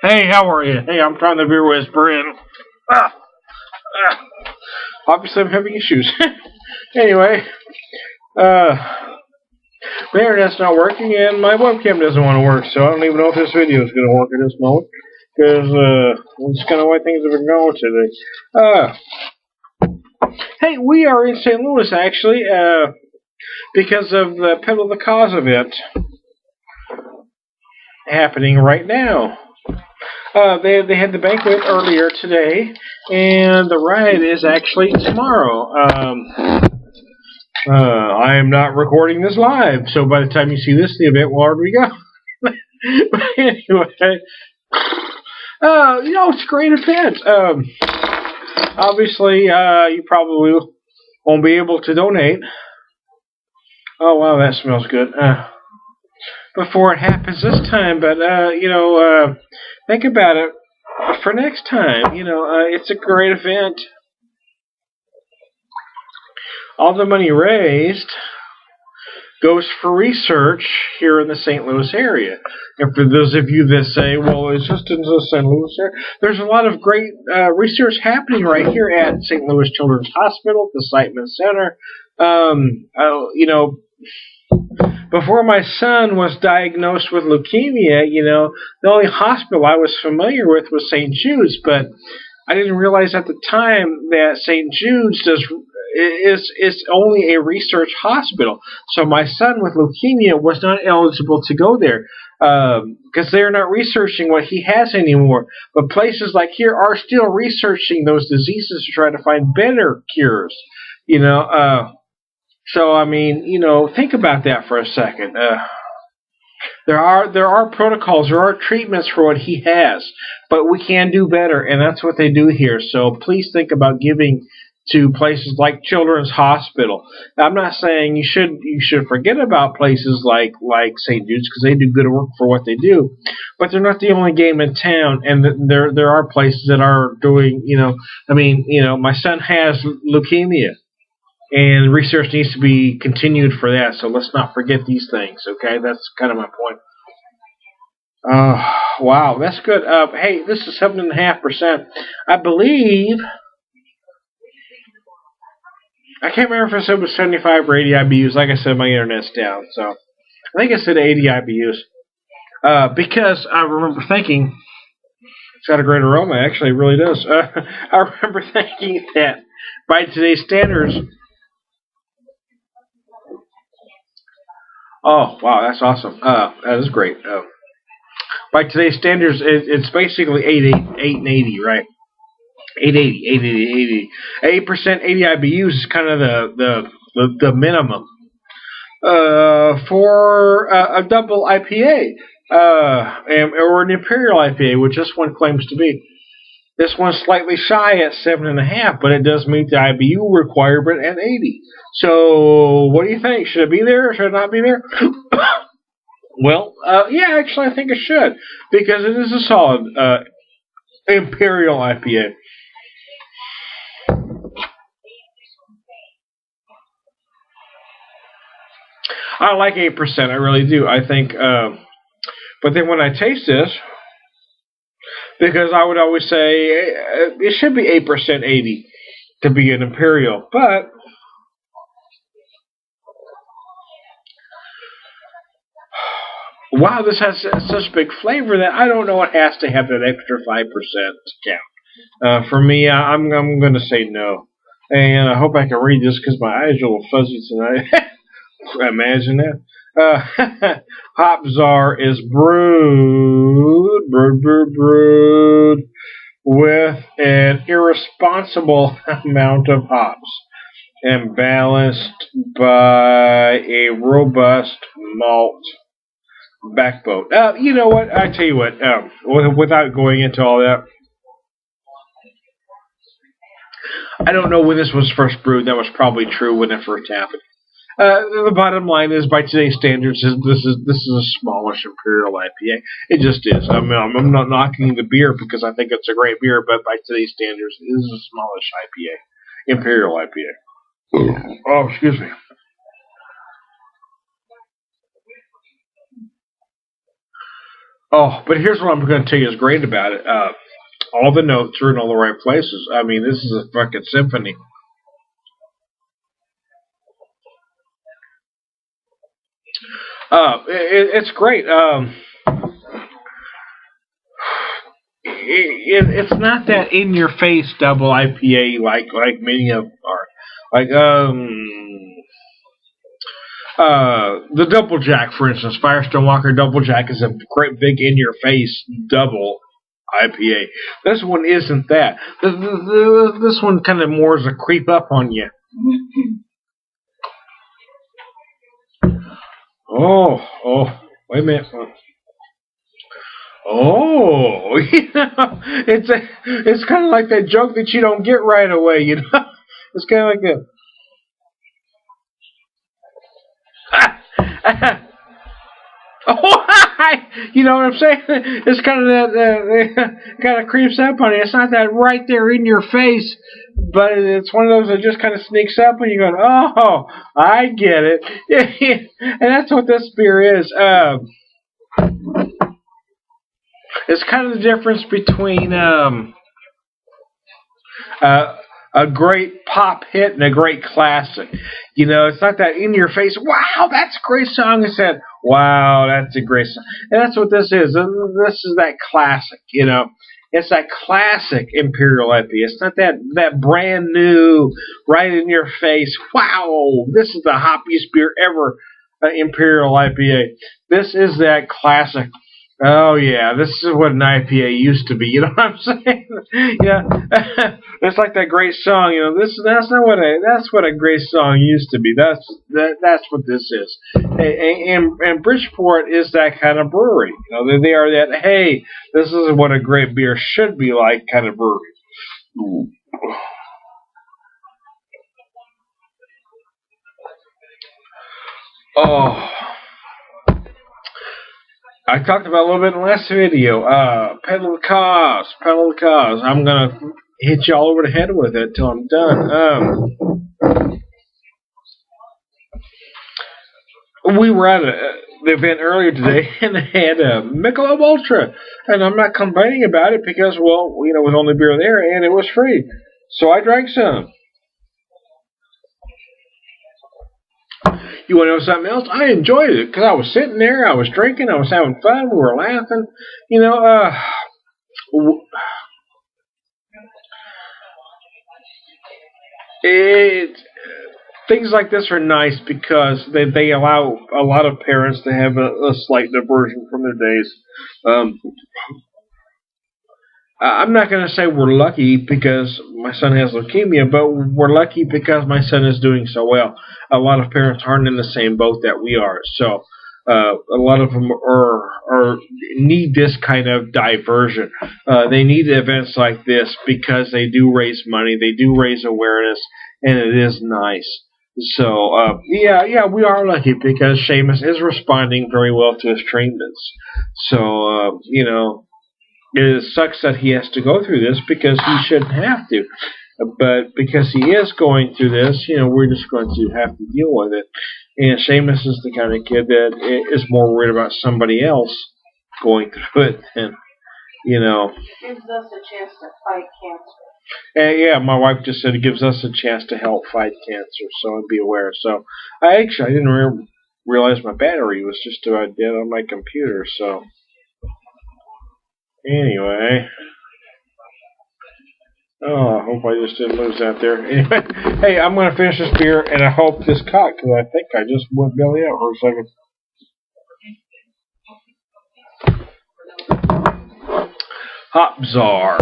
Hey, how are you? Hey, I'm trying to beer whispering. Obviously, I'm having issues. Anyway, my internet's not working and my webcam doesn't want to work, so I don't even know if this video is going to work at this moment. Because that's kind of why things have been going today. Hey, we are in St. Louis, actually, because of the Pedal the Cause event happening right now. They had the banquet earlier today, and the ride is actually tomorrow. I am not recording this live, so by the time you see this, the event will already go. But anyway, it's a great event. Obviously, you probably won't be able to donate. Oh, wow, that smells good. Before it happens this time, but, think about it for next time. It's a great event. All the money raised goes for research here in the St. Louis area. And for those of you that say, well, it's just in the St. Louis area, there's a lot of great research happening right here at St. Louis Children's Hospital, the Siteman Center. Before my son was diagnosed with leukemia, the only hospital I was familiar with was St. Jude's, but I didn't realize at the time that St. Jude's is only a research hospital. So my son with leukemia was not eligible to go there because they're not researching what he has anymore. But places like here are still researching those diseases to try to find better cures. So, I mean, think about that for a second. There are protocols, there are treatments for what he has, but we can do better, and that's what they do here. So please think about giving to places like Children's Hospital. Now, I'm not saying you should forget about places like St. Jude's because they do good work for what they do, but they're not the only game in town, and there are places that are doing, my son has leukemia. And research needs to be continued for that, so let's not forget these things, okay? That's kind of my point. Wow, that's good. Hey, this is 7.5%. I believe, I can't remember if I said it was 75 or 80 IBUs. Like I said, my internet's down, so I think I said 80 IBUs. Because I remember thinking, it's got a great aroma, actually, it really does. I remember thinking that by today's standards, oh, wow, that's awesome. That is great. By today's standards, it's basically 880, right? 880. 8%, 80 IBUs is kind of the minimum. For a double IPA, or an Imperial IPA, which this one claims to be. This one's slightly shy at 7.5, but it does meet the IBU requirement at 80. So, what do you think? Should it be there or should it not be there? Well, yeah, actually, I think it should, because it is a solid Imperial IPA. I like 8%, I really do. I think, but then when I taste this, because I would always say it should be 8% 80 to be an Imperial. But wow, this has such big flavor that I don't know it has to have that extra 5% to count. For me, I'm going to say no. And I hope I can read this because my eyes are a little fuzzy tonight. Imagine that. Hop Czar is brewed with an irresponsible amount of hops and balanced by a robust malt backbone. You know what? I tell you what. Without going into all that, I don't know when this was first brewed. That was probably true when it first happened. The bottom line is, by today's standards, this is a smallish imperial IPA. It just is. I mean, I'm not knocking the beer because I think it's a great beer, but by today's standards, it is a smallish IPA, imperial IPA. Oh, excuse me. Oh, but here's what I'm going to tell you is great about it. All the notes are in all the right places. I mean, this is a fucking symphony. It's great. It's not that in your face double IPA like many of are. Like the Double Jack, for instance, Firestone Walker Double Jack is a great big in your face double IPA. This one isn't that. This one kind of more is a creep up on you. Oh, wait a minute. Oh, it's kind of like that joke that you don't get right away, you know. It's kind of like that. Oh, you know what I'm saying? It's kind of that kind of creeps up on you. It's not that right there in your face, but it's one of those that just kind of sneaks up and you're going, oh, I get it. And that's what this beer is. It's kind of the difference between a great pop hit and a great classic. You know, it's not that in your face, wow, that's a great song. It said, wow, that's a great song. And that's what this is. This is that classic, you know. It's that classic Imperial IPA. It's not that brand new, right in your face, wow, this is the hoppiest beer ever, Imperial IPA. This is that classic. Oh yeah, this is what an IPA used to be. You know what I'm saying? Yeah, it's like that great song. You know, that's what a great song used to be. That's what this is. And Bridgeport is that kind of brewery. You know, they are that. Hey, this is what a great beer should be like kind of brewery. Ooh. Oh. I talked about a little bit in the last video. Pedal the cause, pedal the cause. I'm gonna hit you all over the head with it till I'm done. We were at the event earlier today, and they had a Michelob Ultra, and I'm not complaining about it because, well, you know, it was only beer there, and it was free, so I drank some. You want to know something else? I enjoyed it because I was sitting there, I was drinking, I was having fun, we were laughing. You know, it things like this are nice because they allow a lot of parents to have a slight diversion from their days. Um, I'm not going to say we're lucky because my son has leukemia, but we're lucky because my son is doing so well. A lot of parents aren't in the same boat that we are, so a lot of them are need this kind of diversion. They need events like this because they do raise money, they do raise awareness, and it is nice. So yeah, we are lucky because Seamus is responding very well to his treatments. So you know. It sucks that he has to go through this because he shouldn't have to. But because he is going through this, you know, we're just going to have to deal with it. And Seamus is the kind of kid that is more worried about somebody else going through it than, you know. Gives us a chance to fight cancer. And yeah, my wife just said it gives us a chance to help fight cancer, so be aware. So I didn't realize my battery was just about dead on my computer, so. Anyway. Oh, I hope I just didn't lose that there. Anyway, hey, I'm going to finish this beer, and I hope this caught, because I think I just went belly out for a second. Hop Czar.